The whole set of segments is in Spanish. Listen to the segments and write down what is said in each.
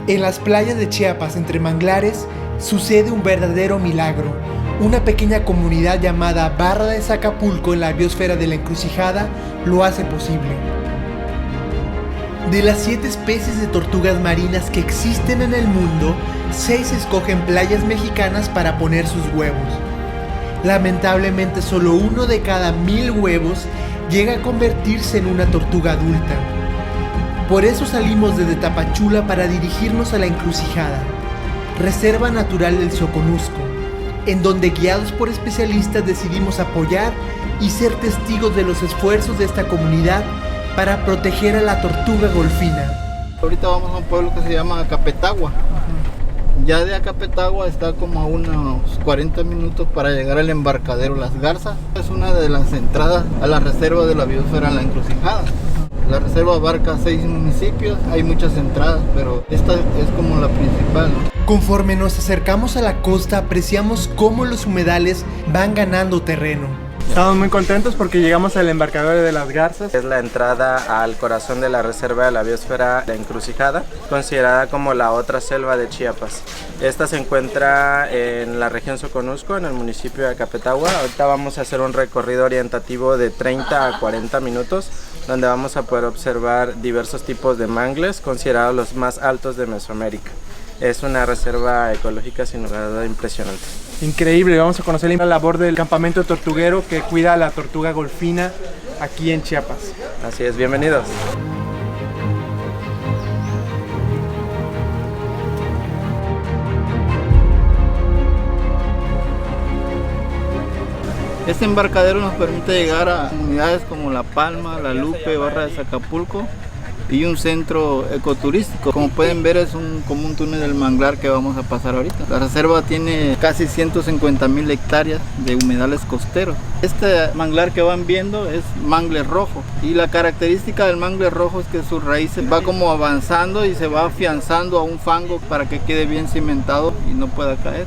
En las playas de Chiapas, entre manglares, sucede un verdadero milagro. Una pequeña comunidad llamada Barra de Zacapulco en la biosfera de la Encrucijada lo hace posible. De las 7 especies de tortugas marinas que existen en el mundo, 6 escogen playas mexicanas para poner sus huevos. Lamentablemente, solo 1 de cada 1000 huevos llega a convertirse en una tortuga adulta. Por eso salimos desde Tapachula para dirigirnos a la Encrucijada, Reserva Natural del Soconusco, en donde, guiados por especialistas, decidimos apoyar y ser testigos de los esfuerzos de esta comunidad para proteger a la tortuga golfina. Ahorita vamos a un pueblo que se llama Acapetagua. Ya de Acapetagua está como a unos 40 minutos para llegar al embarcadero Las Garzas. Es una de las entradas a la reserva de la biosfera La Encrucijada. La reserva abarca 6 municipios, hay muchas entradas, pero esta es como la principal. Conforme nos acercamos a la costa, apreciamos cómo los humedales van ganando terreno. Estamos muy contentos porque llegamos al embarcadero de Las Garzas. Es la entrada al corazón de la reserva de la biosfera La Encrucijada, considerada como la otra selva de Chiapas. Esta se encuentra en la región Soconusco, en el municipio de Acapetagua. Ahorita vamos a hacer un recorrido orientativo de 30 a 40 minutos, donde vamos a poder observar diversos tipos de mangles, considerados los más altos de Mesoamérica. Es una reserva ecológica sin lugar a duda impresionante. Increíble, vamos a conocer la labor del campamento tortuguero que cuida a la tortuga golfina aquí en Chiapas. Así es, bienvenidos. Este embarcadero nos permite llegar a comunidades como La Palma, La Lupe, Barra de Zacapulco y un centro ecoturístico. Como pueden ver, es como un túnel del manglar que vamos a pasar ahorita. La reserva tiene casi 150,000 hectáreas de humedales costeros. Este manglar que van viendo es mangle rojo, y la característica del mangle rojo es que sus raíces va como avanzando y se va afianzando a un fango para que quede bien cimentado y no pueda caer.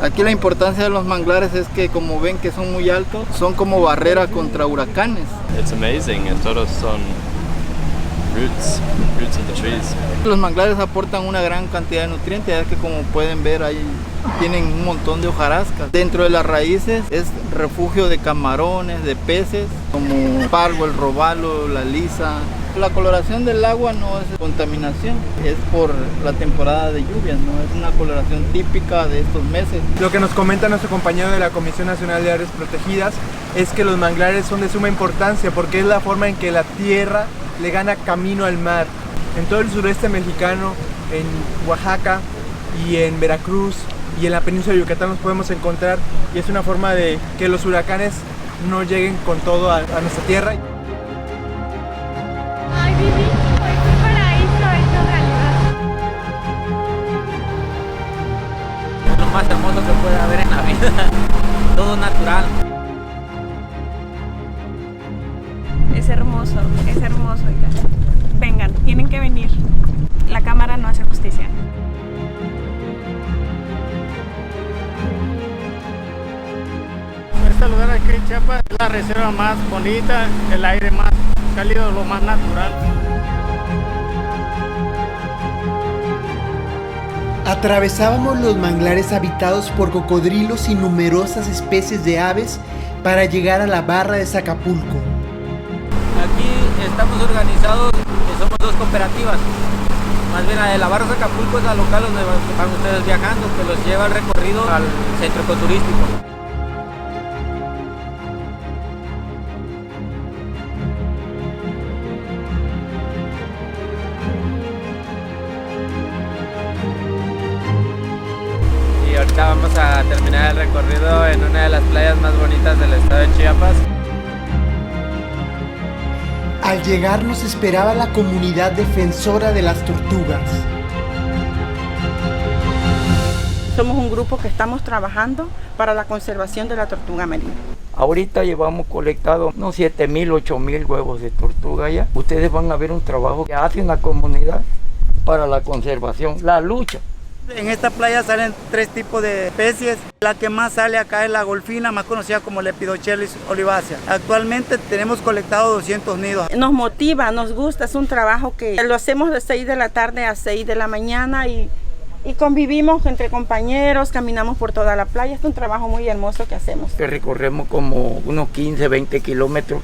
Aquí la importancia de los manglares es que, como ven que son muy altos, son como barrera contra huracanes. It's amazing, todos son roots of the trees. Los manglares aportan una gran cantidad de nutrientes, ya que, como pueden ver, ahí tienen un montón de hojarascas. Dentro de las raíces es refugio de camarones, de peces, como pargo, el robalo, la lisa. La coloración del agua no es contaminación, es por la temporada de lluvias, ¿no? Es una coloración típica de estos meses. Lo que nos comenta nuestro compañero de la Comisión Nacional de Áreas Protegidas es que los manglares son de suma importancia porque es la forma en que la tierra le gana camino al mar. En todo el sureste mexicano, en Oaxaca y en Veracruz y en la península de Yucatán los podemos encontrar, y es una forma de que los huracanes no lleguen con todo a nuestra tierra. Ay, Vivi, es un paraíso hecho realidad. Es lo más hermoso que puede haber en la vida. Todo natural. Es hermoso, oigan. Vengan, tienen que venir. La cámara no hace justicia. Este lugar aquí en Chiapas es la reserva más bonita, el aire más cálido, lo más natural. Atravesábamos los manglares habitados por cocodrilos y numerosas especies de aves para llegar a la Barra de Zacapulco. Aquí estamos organizados, somos 2 cooperativas. Más bien la Barra de Zacapulco es la local donde van ustedes viajando, que los lleva el recorrido al centro ecoturístico. Y ahorita vamos a terminar el recorrido en una de las playas más bonitas del estado de Chiapas. Al llegar nos esperaba la comunidad defensora de las tortugas. Somos un grupo que estamos trabajando para la conservación de la tortuga marina. Ahorita llevamos colectados unos 7,000, 8,000 huevos de tortuga ya. Ustedes van a ver un trabajo que hace la comunidad para la conservación, la lucha En esta playa salen 3 tipos de especies. La que más sale acá es la golfina, más conocida como Lepidochelis olivacea. Actualmente tenemos colectado 200 nidos. Nos motiva, nos gusta, es un trabajo que lo hacemos de 6 de la tarde a 6 de la mañana y convivimos entre compañeros, caminamos por toda la playa. Es un trabajo muy hermoso que hacemos. Que recorremos como unos 15, 20 kilómetros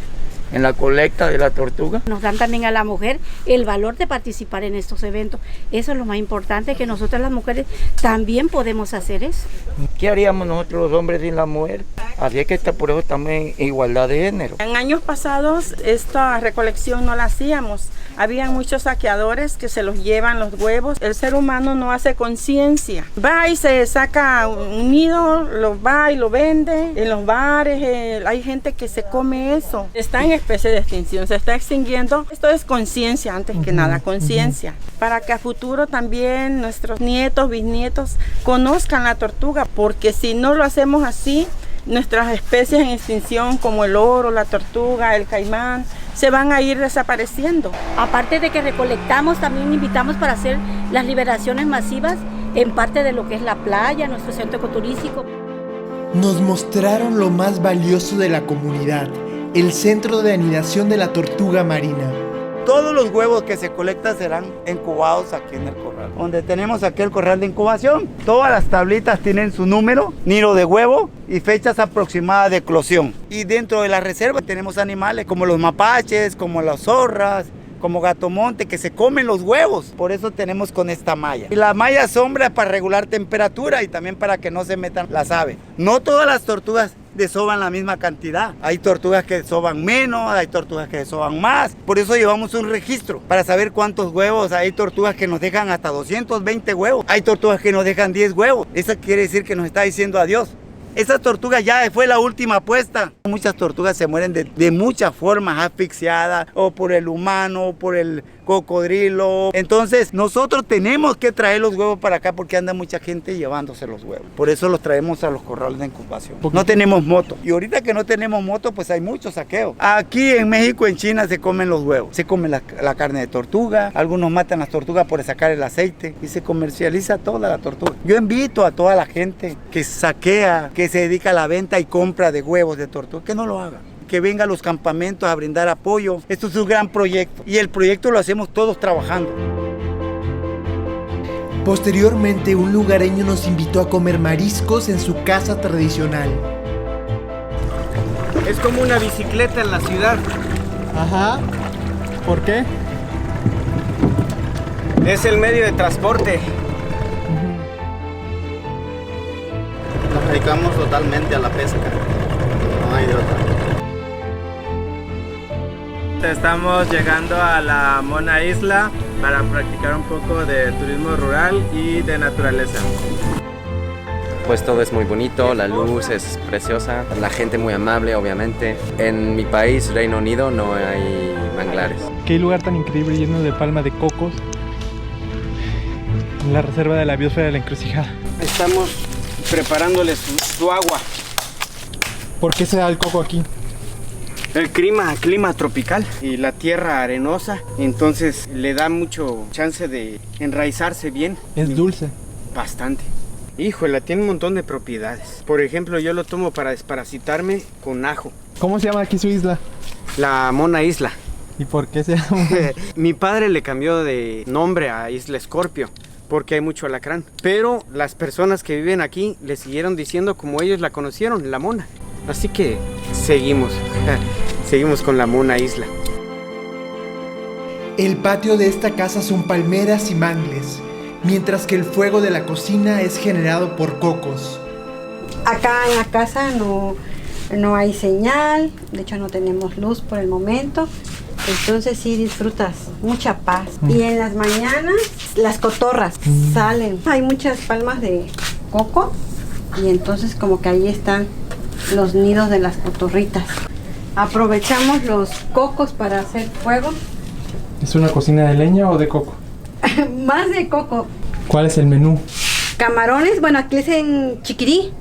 en la colecta de la tortuga. Nos dan también a la mujer el valor de participar en estos eventos. Eso es lo más importante, que nosotras las mujeres también podemos hacer eso. ¿Qué haríamos nosotros los hombres sin la mujer? Así es que está por eso también igualdad de género. En años pasados esta recolección no la hacíamos. Habían muchos saqueadores que se los llevan los huevos. El ser humano no hace conciencia. Va y se saca un nido, lo va y lo vende. En los bares hay gente que se come eso. Está en especie de extinción, se está extinguiendo. Esto es conciencia antes que nada, conciencia. Para que a futuro también nuestros nietos, bisnietos conozcan la tortuga, porque si no lo hacemos así, nuestras especies en extinción como el oro, la tortuga, el caimán, se van a ir desapareciendo. Aparte de que recolectamos, también invitamos para hacer las liberaciones masivas en parte de lo que es la playa, nuestro centro ecoturístico. Nos mostraron lo más valioso de la comunidad, el centro de anidación de la tortuga marina. Todos los huevos que se colectan serán incubados aquí en el corral. Donde tenemos aquí el corral de incubación, todas las tablitas tienen su número, nido de huevo y fechas aproximadas de eclosión. Y dentro de la reserva tenemos animales como los mapaches, como las zorras, como gatomonte, que se comen los huevos. Por eso tenemos con esta malla. Y la malla sombra es para regular temperatura y también para que no se metan las aves. No todas las tortugas desovan la misma cantidad. Hay tortugas que desovan menos, hay tortugas que desovan más. Por eso llevamos un registro para saber cuántos huevos. Hay tortugas que nos dejan hasta 220 huevos. Hay tortugas que nos dejan 10 huevos. Eso quiere decir que nos está diciendo adiós. Esa tortuga ya fue la última apuesta. Muchas tortugas se mueren de muchas formas, asfixiadas, o por el humano, o por el cocodrilo. Entonces nosotros tenemos que traer los huevos para acá porque anda mucha gente llevándose los huevos. Por eso los traemos a los corrales de incubación. No tenemos moto. Y ahorita que no tenemos moto, pues hay mucho saqueo. Aquí en México, en China, se comen los huevos. Se come la carne de tortuga. Algunos matan las tortugas por sacar el aceite. Y se comercializa toda la tortuga. Yo invito a toda la gente que saquea, que se dedica a la venta y compra de huevos de tortuga, que no lo haga. Que venga a los campamentos a brindar apoyo. Esto es un gran proyecto y el proyecto lo hacemos todos trabajando. Posteriormente, un lugareño nos invitó a comer mariscos en su casa tradicional. Es como una bicicleta en la ciudad. Ajá. ¿Por qué? Es el medio de transporte. Nos dedicamos totalmente a la pesca. No hay de otra. Estamos llegando a la Mona Isla para practicar un poco de turismo rural y de naturaleza. Pues todo es muy bonito, la luz es preciosa, la gente muy amable, obviamente. En mi país, Reino Unido, no hay manglares. Qué lugar tan increíble, lleno de palma de cocos, en la reserva de la biosfera de la Encrucijada. Estamos preparándoles su agua. ¿Por qué se da el coco aquí? El clima tropical y la tierra arenosa, entonces le da mucho chance de enraizarse bien. Es dulce. Bastante. Híjole, tiene un montón de propiedades. Por ejemplo, yo lo tomo para desparasitarme con ajo. ¿Cómo se llama aquí su isla? La Mona Isla. ¿Y por qué se llama? Mi padre le cambió de nombre a Isla Escorpio porque hay mucho alacrán. Pero las personas que viven aquí le siguieron diciendo como ellos la conocieron, la Mona. Así que seguimos con la Mona Isla. El patio de esta casa son palmeras y mangles, mientras que el fuego de la cocina es generado por cocos. Acá en la casa no hay señal, de hecho no tenemos luz por el momento, entonces sí disfrutas mucha paz. Y en las mañanas las cotorras salen, hay muchas palmas de coco y entonces como que ahí están los nidos de las cotorritas. Aprovechamos los cocos para hacer fuego. ¿Es una cocina de leña o de coco? Más de coco. ¿Cuál es el menú? Camarones, bueno, aquí es en chiquirí.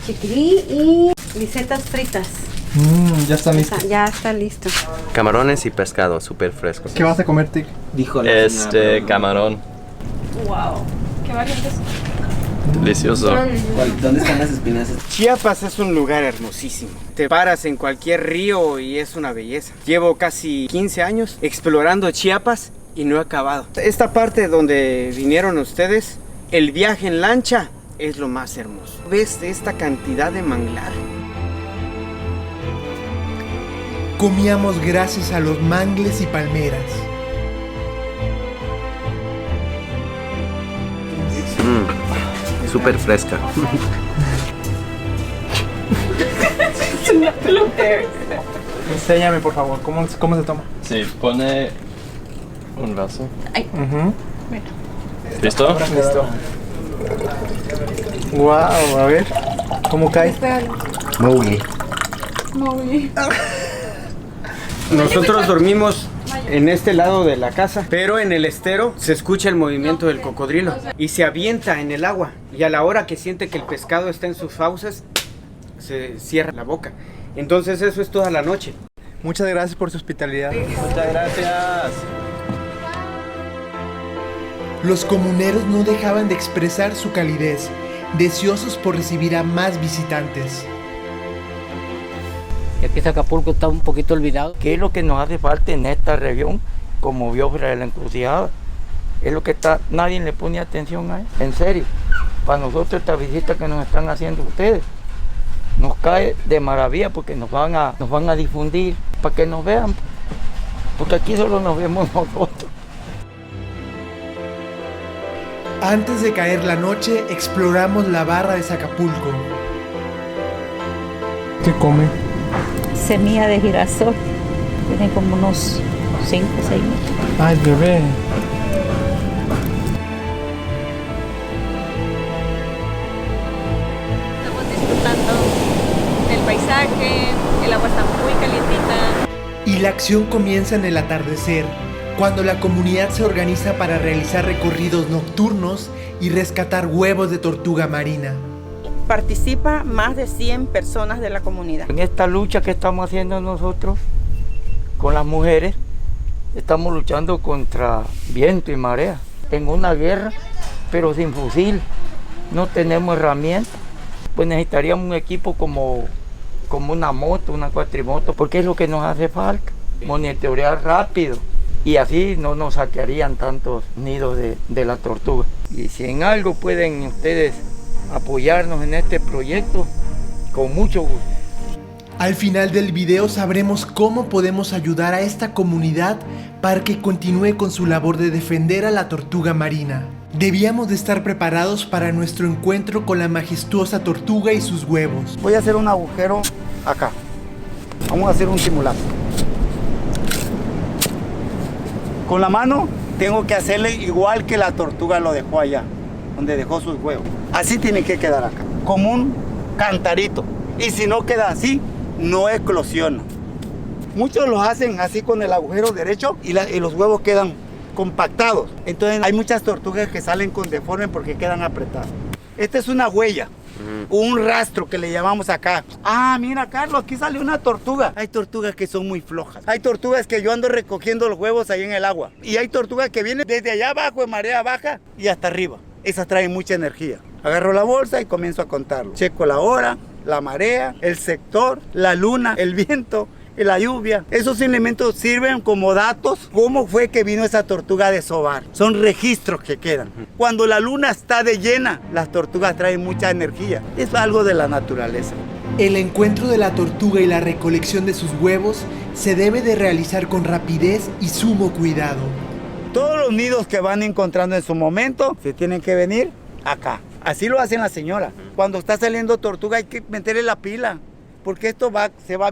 Chiquirí y lisetas fritas. Ya está listo. Ya está listo. Camarones y pescado, súper frescos. ¿Qué vas a comer, Tic? Camarón. Wow, qué qué valientes. Delicioso. ¿Dónde están las espinazas? Chiapas es un lugar hermosísimo. Te paras en cualquier río y es una belleza. Llevo casi 15 años explorando Chiapas y no he acabado. Esta parte donde vinieron ustedes, el viaje en lancha es lo más hermoso. ¿Ves esta cantidad de manglar? Comíamos gracias a los mangles y palmeras. Súper fresca. Enséñame, por favor, ¿cómo se toma? Sí, pone un vaso. Bueno. ¿Listo? Listo. Wow, a ver, ¿cómo cae? Muy bien. Nosotros dormimos en este lado de la casa, pero en el estero se escucha el movimiento del cocodrilo y se avienta en el agua, y a la hora que siente que el pescado está en sus fauces se cierra la boca. Entonces eso es toda la noche. Muchas gracias por su hospitalidad. Muchas gracias. Los comuneros no dejaban de expresar su calidez, deseosos por recibir a más visitantes. Y aquí Acapulco está un poquito olvidado. ¿Qué es lo que nos hace falta en esta región como biosfera de la encrucijada? Es lo que está, nadie le pone atención a eso. En serio, para nosotros esta visita que nos están haciendo ustedes nos cae de maravilla porque nos van a difundir para que nos vean, porque aquí solo nos vemos nosotros. Antes de caer la noche, exploramos la barra de Zacapulco. ¿Qué come? Semilla de girasol. Tiene como unos 5 o 6 meses. Ay, bebé. Estamos disfrutando del paisaje, el agua está muy calientita. Y la acción comienza en el atardecer, cuando la comunidad se organiza para realizar recorridos nocturnos y rescatar huevos de tortuga marina. Participa más de 100 personas de la comunidad. En esta lucha que estamos haciendo nosotros con las mujeres, estamos luchando contra viento y marea. En una guerra, pero sin fusil, no tenemos herramientas. Pues necesitaríamos un equipo como una moto, una cuatrimoto, porque es lo que nos hace falta. Monitorear rápido y así no nos saquearían tantos nidos de la tortuga. Y si en algo pueden ustedes apoyarnos en este proyecto, con mucho gusto. Al final del video sabremos cómo podemos ayudar a esta comunidad para que continúe con su labor de defender a la tortuga marina. Debíamos de estar preparados para nuestro encuentro con la majestuosa tortuga y sus huevos. Voy a hacer un agujero acá. Vamos a hacer un simulacro. Con la mano tengo que hacerle igual que la tortuga lo dejó allá, donde dejó sus huevos. Así tiene que quedar acá, como un cantarito. Y si no queda así, no eclosiona. Muchos lo hacen así con el agujero derecho y los huevos quedan compactados. Entonces hay muchas tortugas que salen con deforme porque quedan apretadas. Esta es una huella, un rastro que le llamamos acá. Ah, mira, Carlos, aquí salió una tortuga. Hay tortugas que son muy flojas. Hay tortugas que yo ando recogiendo los huevos ahí en el agua. Y hay tortugas que vienen desde allá abajo, en marea baja, y hasta arriba. Esas traen mucha energía. Agarro la bolsa y comienzo a contarlo. Checo la hora, la marea, el sector, la luna, el viento y la lluvia. Esos elementos sirven como datos. ¿Cómo fue que vino esa tortuga a desovar? Son registros que quedan. Cuando la luna está de llena, las tortugas traen mucha energía. Es algo de la naturaleza. El encuentro de la tortuga y la recolección de sus huevos se debe de realizar con rapidez y sumo cuidado. Todos los nidos que van encontrando en su momento se tienen que venir acá. Así lo hacen las señoras. Cuando está saliendo tortuga hay que meterle la pila, porque esto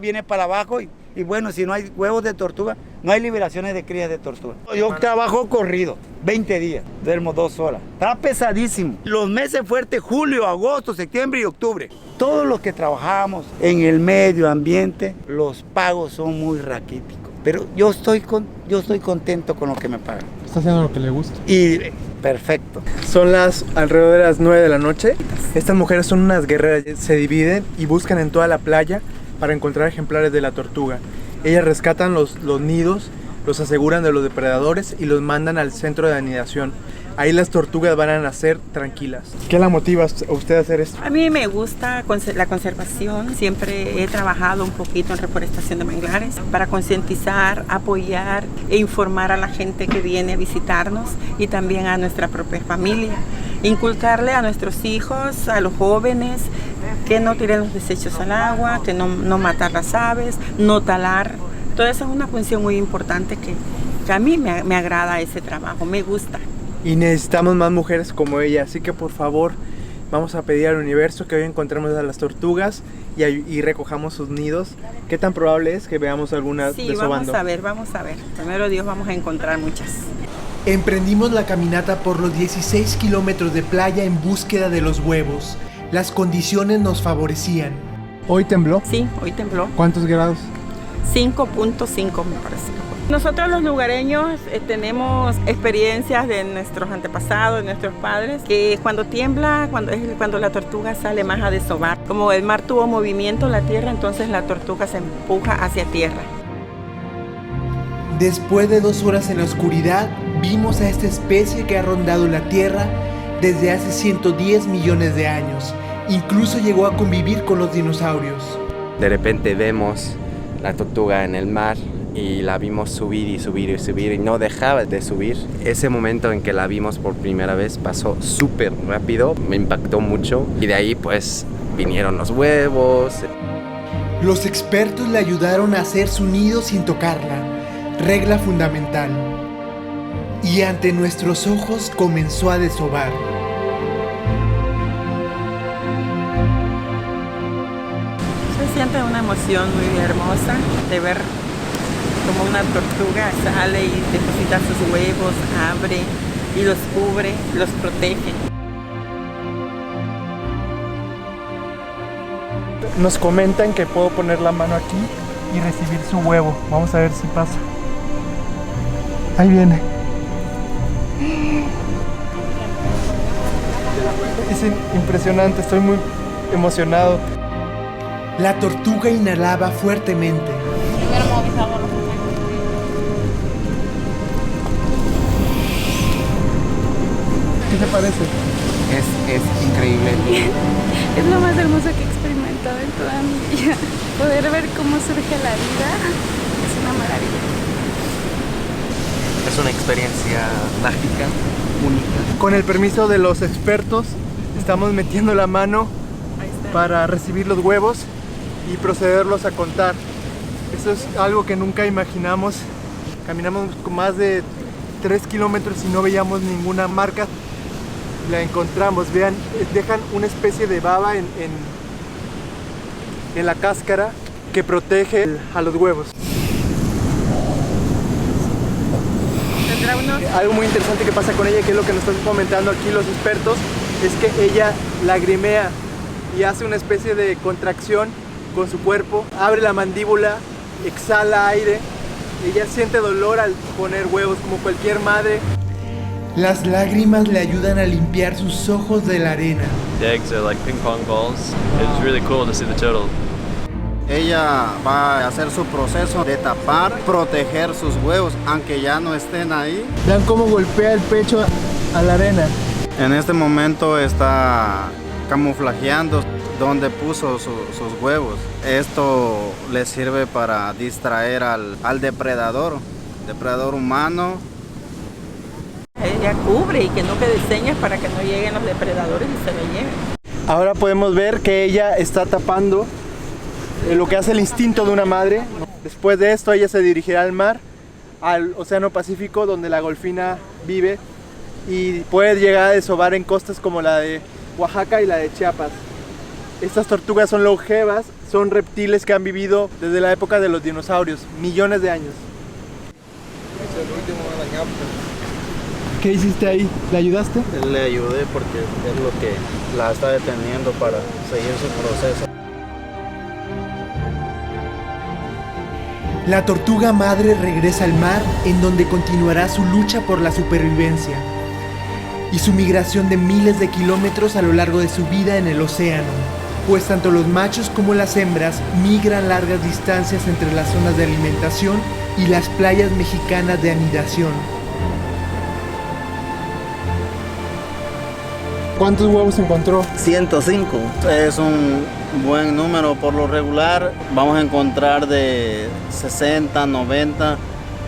viene para abajo y bueno, si no hay huevos de tortuga, no hay liberaciones de crías de tortuga. Yo trabajo corrido, 20 días, duermo 2 horas. Está pesadísimo. Los meses fuertes, julio, agosto, septiembre y octubre. Todos los que trabajamos en el medio ambiente, los pagos son muy raquíticos. Pero yo estoy contento con lo que me pagan. Está haciendo lo que le gusta. Y perfecto. Son alrededor de las 9 de la noche. Estas mujeres son unas guerreras. Se dividen y buscan en toda la playa para encontrar ejemplares de la tortuga. Ellas rescatan los nidos, los aseguran de los depredadores y los mandan al centro de anidación. ahí las tortugas van a nacer tranquilas. ¿Qué la motiva a usted a hacer esto? A mí me gusta la conservación. Siempre he trabajado un poquito en reforestación de manglares para concientizar, apoyar e informar a la gente que viene a visitarnos y también a nuestra propia familia. Inculcarle a nuestros hijos, a los jóvenes, que no tiren los desechos al agua, que no matar las aves, no talar. Toda esa es una función muy importante que a mí me agrada ese trabajo, me gusta. Y necesitamos más mujeres como ella, así que por favor vamos a pedir al universo que hoy encontremos a las tortugas y recojamos sus nidos. ¿Qué tan probable es que veamos algunas desobando? Vamos a ver. Primero Dios, vamos a encontrar muchas. Emprendimos la caminata por los 16 kilómetros de playa en búsqueda de los huevos. Las condiciones nos favorecían. ¿Hoy tembló? Sí, hoy tembló. ¿Cuántos grados? 5.5 me parece. Nosotros los lugareños tenemos experiencias de nuestros antepasados, de nuestros padres, que cuando tiembla, cuando la tortuga sale más a desovar. Como el mar tuvo movimiento, la tierra, entonces la tortuga se empuja hacia tierra. Después de 2 horas en la oscuridad, vimos a esta especie que ha rondado la Tierra desde hace 110 millones de años. Incluso llegó a convivir con los dinosaurios. De repente vemos la tortuga en el mar y la vimos subir y subir y subir y no dejaba de subir. Ese momento en que la vimos por primera vez pasó súper rápido, me impactó mucho y de ahí pues vinieron los huevos. Los expertos le ayudaron a hacer su nido sin tocarla, regla fundamental. Y ante nuestros ojos comenzó a desovar. Se siente una emoción muy hermosa de ver como una tortuga sale y deposita sus huevos, abre y los cubre, los protege. Nos comentan que puedo poner la mano aquí y recibir su huevo. Vamos a ver si pasa. Ahí viene. Es impresionante, estoy muy emocionado. La tortuga inhalaba fuertemente. ¿Qué te parece? Es increíble. Es lo más hermoso que he experimentado en toda mi vida. Poder ver cómo surge la vida es una maravilla. Es una experiencia mágica, única. Con el permiso de los expertos, estamos metiendo la mano para recibir los huevos y procederlos a contar. Eso es algo que nunca imaginamos. Caminamos con más de 3 kilómetros y no veíamos ninguna marca. La encontramos, vean, dejan una especie de baba en la cáscara que protege a los huevos. Algo muy interesante que pasa con ella, que es lo que nos están comentando aquí los expertos, es que ella lagrimea y hace una especie de contracción con su cuerpo, abre la mandíbula, exhala aire, ella siente dolor al poner huevos como cualquier madre. Las lágrimas le ayudan a limpiar sus ojos de la arena. The eggs are like ping pong balls. It's really cool to see the turtle. Ella va a hacer su proceso de tapar, proteger sus huevos, aunque ya no estén ahí. Vean cómo golpea el pecho a la arena. En este momento está camuflajeando donde puso sus huevos. Esto le sirve para distraer al depredador humano. Ella cubre y que no quede señas para que no lleguen los depredadores y se lo lleven. Ahora podemos ver que ella está tapando lo que hace el instinto de una madre. Después de esto ella se dirigirá al mar, al Océano Pacífico, donde la golfina vive y puede llegar a desovar en costas como la de Oaxaca y la de Chiapas. Estas tortugas son longevas, son reptiles que han vivido desde la época de los dinosaurios, millones de años. ¿Qué hiciste ahí? ¿Le ayudaste? Le ayudé porque es lo que la está deteniendo para seguir su proceso. La tortuga madre regresa al mar, en donde continuará su lucha por la supervivencia y su migración de miles de kilómetros a lo largo de su vida en el océano, pues tanto los machos como las hembras migran largas distancias entre las zonas de alimentación y las playas mexicanas de anidación. ¿Cuántos huevos encontró? 105. Es un buen número. Por lo regular vamos a encontrar de 60, 90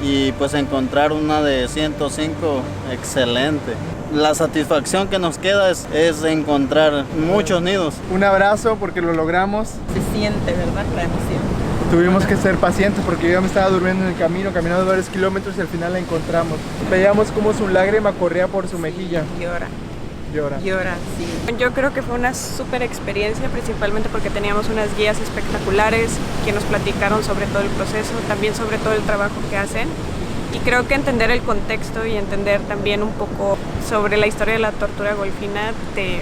y pues encontrar una de 105, excelente. La satisfacción que nos queda es encontrar muchos nidos. Un abrazo porque lo logramos. Se siente, ¿verdad? La emoción. Tuvimos que ser pacientes porque yo me estaba durmiendo en el camino, caminando varios kilómetros y al final la encontramos. Veíamos cómo su lágrima corría por su mejilla. Llora. Llora, sí. Yo creo que fue una súper experiencia, principalmente porque teníamos unas guías espectaculares que nos platicaron sobre todo el proceso, también sobre todo el trabajo que hacen. Y creo que entender el contexto y entender también un poco sobre la historia de la tortuga golfina te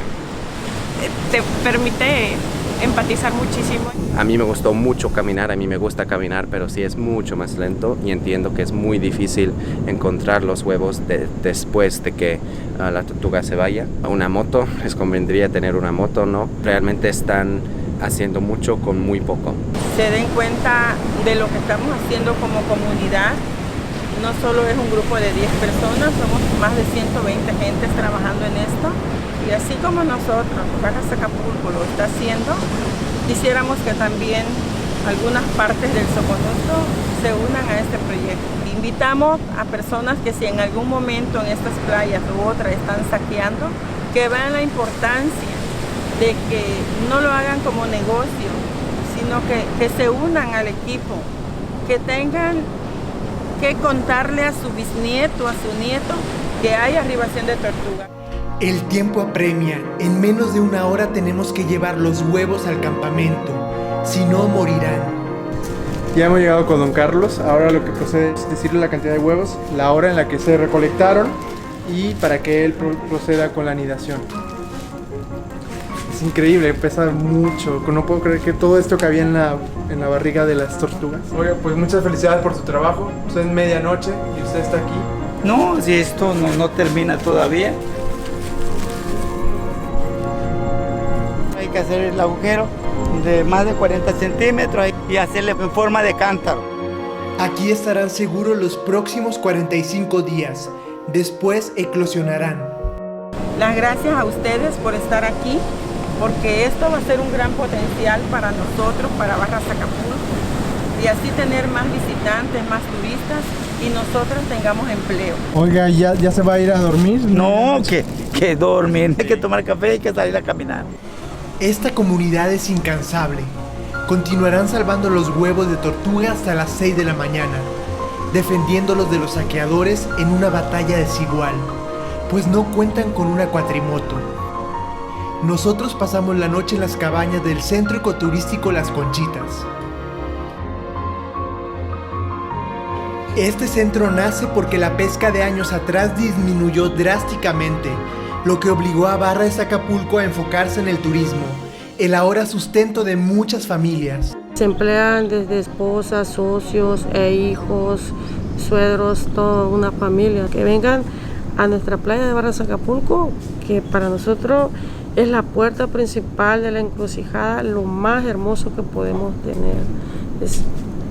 permite empatizar muchísimo. A mí me gustó mucho caminar, a mí me gusta caminar, pero sí es mucho más lento y entiendo que es muy difícil encontrar los huevos después de que la tortuga se vaya. Una moto, les convendría tener una moto, ¿no? Realmente están haciendo mucho con muy poco. Se den cuenta de lo que estamos haciendo como comunidad. No solo es un grupo de 10 personas, somos más de 120 gentes trabajando en esto. Y así como nosotros, Barras Acapulco lo está haciendo, quisiéramos que también algunas partes del Soconusco se unan a este proyecto. Invitamos a personas que si en algún momento en estas playas u otras están saqueando, que vean la importancia de que no lo hagan como negocio, sino que se unan al equipo, que tengan que contarle a su bisnieto, a su nieto, que hay arribación de tortuga. El tiempo apremia. En menos de una hora tenemos que llevar los huevos al campamento. Si no, morirán. Ya hemos llegado con don Carlos. Ahora lo que procede es decirle la cantidad de huevos, la hora en la que se recolectaron y para que él proceda con la anidación. Es increíble, pesa mucho. No puedo creer que todo esto cabía en la barriga de las tortugas. Oiga, pues muchas felicidades por su trabajo. Usted es medianoche y usted está aquí. No, si esto no termina todavía. Hay que hacer el agujero de más de 40 centímetros y hacerle en forma de cántaro. Aquí estarán seguros los próximos 45 días. Después eclosionarán. Las gracias a ustedes por estar aquí, porque esto va a ser un gran potencial para nosotros, para Barras Acapulco, y así tener más visitantes, más turistas y nosotros tengamos empleo. Oiga, ¿ya se va a ir a dormir? No, que dormir. Hay que tomar café, hay que salir a caminar. Esta comunidad es incansable. Continuarán salvando los huevos de tortuga hasta las 6 de la mañana, defendiéndolos de los saqueadores en una batalla desigual, pues no cuentan con una cuatrimoto. Nosotros pasamos la noche en las cabañas del centro ecoturístico Las Conchitas. Este centro nace porque la pesca de años atrás disminuyó drásticamente, lo que obligó a Barras Acapulco a enfocarse en el turismo, el ahora sustento de muchas familias. Se emplean desde esposas, socios e hijos, suegros, toda una familia que vengan a nuestra playa de Barras Acapulco, que para nosotros es la puerta principal de la encrucijada, lo más hermoso que podemos tener. Es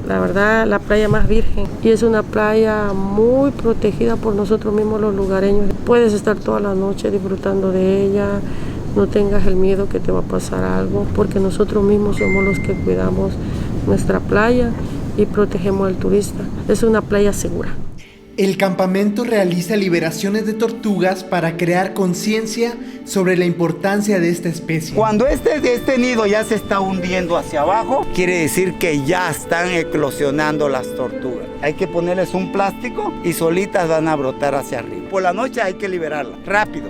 la verdad la playa más virgen y es una playa muy protegida por nosotros mismos los lugareños. Puedes estar toda la noche disfrutando de ella, no tengas el miedo que te va a pasar algo, porque nosotros mismos somos los que cuidamos nuestra playa y protegemos al turista. Es una playa segura. El campamento realiza liberaciones de tortugas para crear conciencia sobre la importancia de esta especie. Cuando este nido ya se está hundiendo hacia abajo, quiere decir que ya están eclosionando las tortugas. Hay que ponerles un plástico y solitas van a brotar hacia arriba. Por la noche hay que liberarlas, rápido.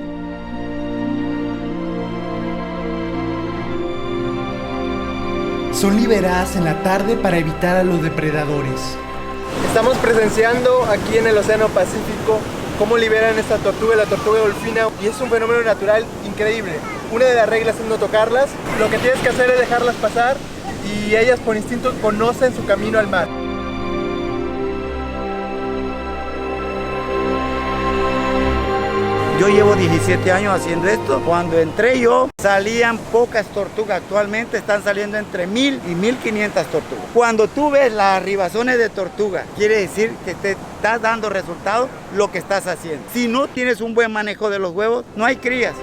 Son liberadas en la tarde para evitar a los depredadores. Estamos presenciando aquí en el Océano Pacífico cómo liberan esta tortuga, la tortuga golfina, y es un fenómeno natural increíble. Una de las reglas es no tocarlas, lo que tienes que hacer es dejarlas pasar y ellas por instinto conocen su camino al mar. Yo llevo 17 años haciendo esto. Cuando entré yo, salían pocas tortugas. Actualmente están saliendo entre 1000 y 1500 tortugas. Cuando tú ves las arribazones de tortuga, quiere decir que te estás dando resultado lo que estás haciendo. Si no tienes un buen manejo de los huevos, no hay crías.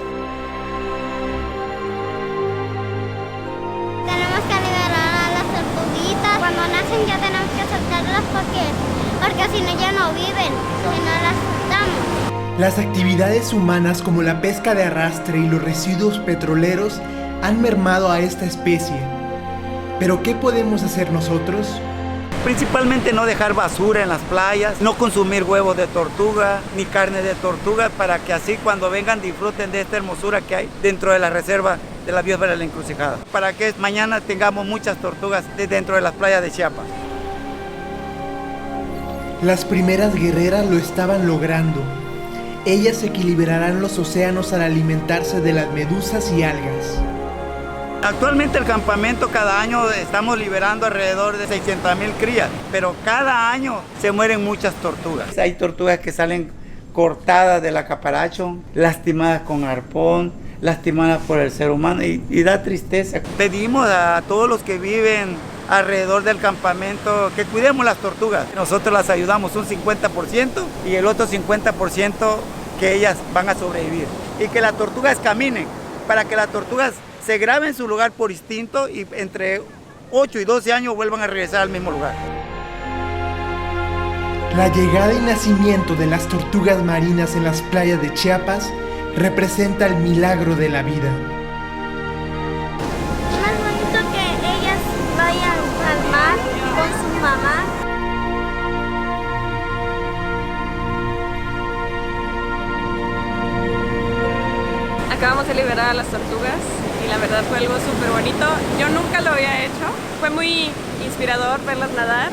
porque si no ya no viven, si no las soltamos. Las actividades humanas como la pesca de arrastre y los residuos petroleros han mermado a esta especie. ¿Pero qué podemos hacer nosotros? Principalmente no dejar basura en las playas, no consumir huevos de tortuga ni carne de tortuga, para que así cuando vengan disfruten de esta hermosura que hay dentro de la reserva de la biosfera de la Encrucijada, para que mañana tengamos muchas tortugas dentro de las playas de Chiapas. Las primeras guerreras lo estaban logrando. Ellas equilibrarán los océanos al alimentarse de las medusas y algas. Actualmente el campamento cada año estamos liberando alrededor de 600,000 crías, pero cada año se mueren muchas tortugas. Hay tortugas que salen cortadas del acaparacho, lastimadas con arpón, lastimadas por el ser humano y da tristeza. Pedimos a todos los que viven alrededor del campamento que cuidemos las tortugas. Nosotros las ayudamos un 50% y el otro 50% que ellas van a sobrevivir. Y que las tortugas caminen, para que las tortugas se graben en su lugar por instinto y entre 8 y 12 años vuelvan a regresar al mismo lugar. La llegada y nacimiento de las tortugas marinas en las playas de Chiapas representa el milagro de la vida. Más bonito que ellas vayan al mar con su mamá. Acabamos de liberar a las tortugas y la verdad fue algo súper bonito. Yo nunca lo había hecho. Fue muy inspirador verlas nadar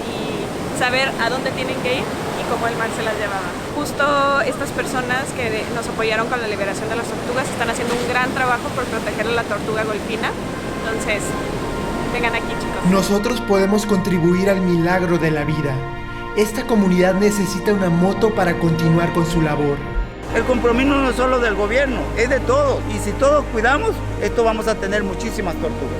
y saber a dónde tienen que ir y cómo el mar se las llevaba. Justo estas personas que nos apoyaron con la liberación de las tortugas están haciendo un gran trabajo por proteger a la tortuga golfina. Entonces, vengan aquí, chicos. Nosotros podemos contribuir al milagro de la vida. Esta comunidad necesita una moto para continuar con su labor. El compromiso no es solo del gobierno, es de todos. Y si todos cuidamos, esto vamos a tener muchísimas tortugas.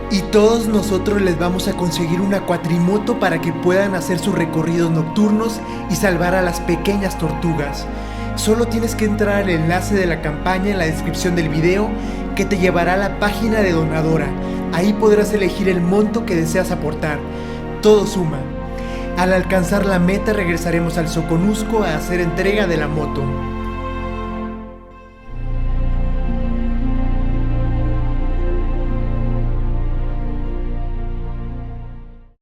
Y todos nosotros les vamos a conseguir una cuatrimoto para que puedan hacer sus recorridos nocturnos y salvar a las pequeñas tortugas. Solo tienes que entrar al enlace de la campaña en la descripción del video, que te llevará a la página de Donadora. Ahí podrás elegir el monto que deseas aportar. Todo suma. Al alcanzar la meta regresaremos al Soconusco a hacer entrega de la moto.